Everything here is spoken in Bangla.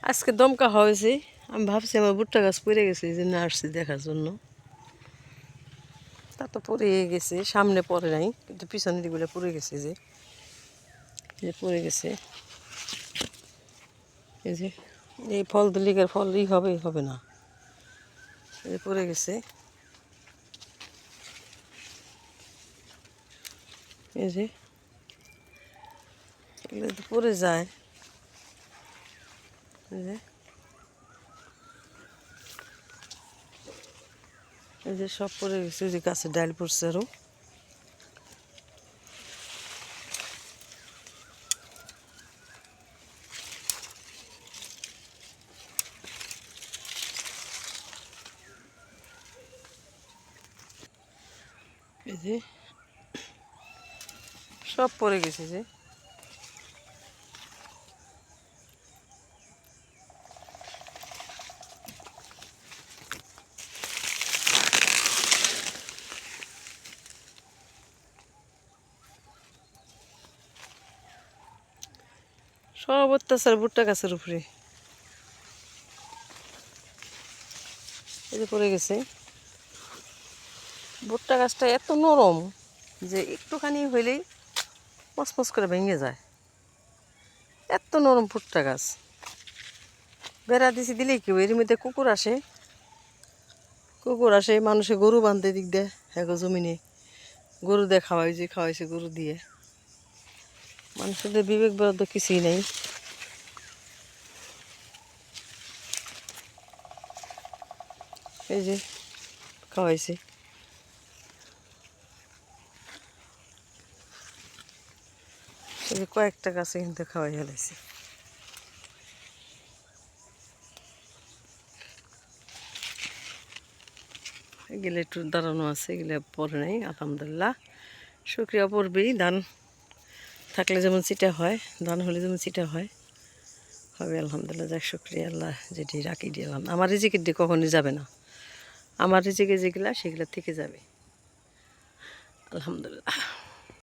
আজকে দমকা হয়েছে। আমি ভাবছি আমার ভুট্টা গাছ পড়ে গেছে, এই জন্য আসছি দেখার জন্য। তা তো পড়ে গেছে, সামনে পড়ে নাই, কিন্তু পিছনের দিকগুলো পড়ে গেছে, যে পড়ে গেছে। এই যে এই ফল দিলিকের ফল হবে হবে না, এই যে পড়ে গেছে। এই যে এগুলো তো পড়ে যায়। এই যে সব পড়ে গেছে, যে গাছের ডাল পড়ছে আরো। এই যে সব পড়ে গেছে, যে সব অত্যাচার ভুট্টা গাছের উপরে। এই যে পড়ে গেছে। ভুট্টা গাছটা এত নরম যে একটুখানি হইলেই মচমচ করে ভেঙে যায়, এত নরম ভুট্টা গাছ। বেড়া দিছি দিলেই কেউ, এর মধ্যে কুকুর আসে, মানুষে গরু বাঁধতে দিক দেয়, হ্যাঁ জমিনে গরু দিয়ে খাওয়াইছে গরু দিয়ে। মানুষের বিবেক বরাদ্দ কিছুই নেই। এই যে খাওয়াইছে, এই যে কয়েকটা গাছে কিন্তু খাওয়াই ফেলাইছে। এগুলো একটু দাঁড়ানো আছে, এগুলো পরে নেই, আলহামদুলিল্লাহ। শুকরিয়া পড়বেই, ধান থাকলে যেমন চিটা হয়, ধান হলে যেমন চিটা হয়, হবে আলহামদুলিল্লাহ। যাক শুকরিয়া আল্লাহ, যেটি রাখি দিলাম। আমার রিজিকের দিয়ে কখনই যাবে না, আমার রিজিকে যেগুলা সেগুলা থেকে যাবে আলহামদুলিল্লাহ।